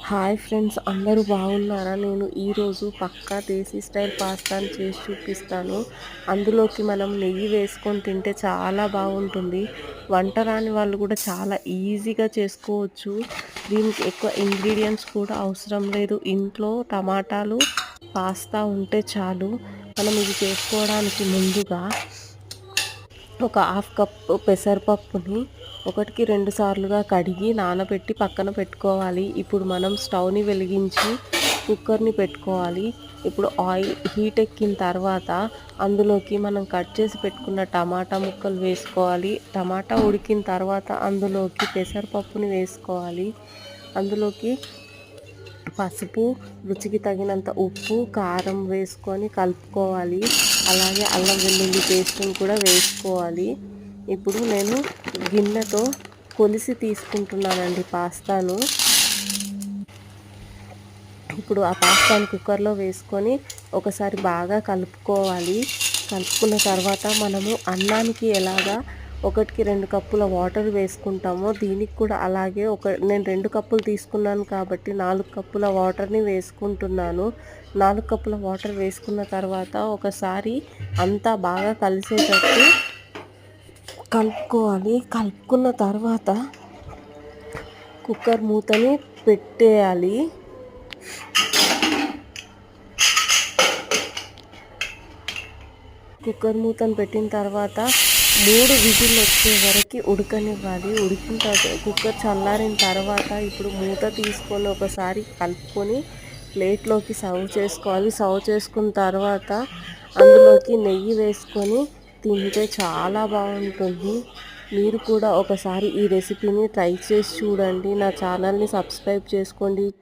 Hi friends, అందరూ బాగున్నారా? నేను ఈరోజు పక్కా దేశీ స్టైల్ పాస్తాని చేసి చూపిస్తాను. అందులోకి మనం నెయ్యి వేసుకొని తింటే చాలా బాగుంటుంది. వంట రాని వాళ్ళు కూడా చాలా ఈజీగా చేసుకోవచ్చు. దీనికి ఎక్కువ ఇంగ్రీడియంట్స్ కూడా అవసరం లేదు. ఇంట్లో టమాటాలు, పాస్తా ఉంటే చాలు. మనం ఇది చేసుకోవడానికి ముందుగా ఒక హాఫ్ కప్పు పెసరపప్పుని 1కి 2 సార్లుగా కడిగి నానబెట్టి పక్కన పెట్టుకోవాలి. ఇప్పుడు మనం స్టవ్ని వెలిగించి కుక్కర్ని పెట్టుకోవాలి. ఇప్పుడు ఆయిల్ హీట్ ఎక్కిన తర్వాత అందులోకి మనం కట్ చేసి పెట్టుకున్న టమాటా ముక్కలు వేసుకోవాలి. టమాటా ఉడికిన తర్వాత అందులోకి పెసరపప్పుని వేసుకోవాలి. అందులోకి పసుపు, రుచికి తగినంత ఉప్పు, కారం వేసుకొని కలుపుకోవాలి. అలాగే అల్లం వెల్లుల్లి పేస్ట్ని కూడా వేసుకోవాలి. ఇప్పుడు నేను గిన్నెతో కొలిసి తీసుకుంటున్నానండి పాస్తాను. ఇప్పుడు ఆ పాస్తాను కుక్కర్లో వేసుకొని ఒకసారి బాగా కలుపుకోవాలి. కలుపుకున్న తర్వాత మనము అన్నానికి ఎలాగా 1కి 2 కప్పుల వాటర్ వేసుకుంటామో దీనికి కూడా అలాగే నేను 2 కప్పులు తీసుకున్నాను కాబట్టి 4 కప్పుల వాటర్ని వేసుకుంటున్నాను. 4 కప్పుల వాటర్ వేసుకున్న తర్వాత ఒకసారి అంతా బాగా కలిసేటట్టు కలుపుకోవాలి. కలుపుకున్న తర్వాత కుక్కర్ మూతని పెట్టేయాలి. కుక్కర్ మూతను పెట్టిన తర్వాత 3 విజిల్లు వచ్చే వరకు ఉడకనివ్వాలి. ఉడికిన తర్వాత కుక్కర్ చల్లారిన తర్వాత ఇప్పుడు మూత తీసుకొని ఒకసారి కలుపుకొని ప్లేట్లోకి సర్వ్ చేసుకోవాలి. సర్వ్ చేసుకున్న తర్వాత అందులోకి నెయ్యి వేసుకొని తింటే చాలా బాగుంటుంది. మీరు కూడా ఒకసారి ఈ రెసిపీని ట్రై చేసి చూడండి. నా ఛానల్ని సబ్స్క్రైబ్ చేసుకోండి.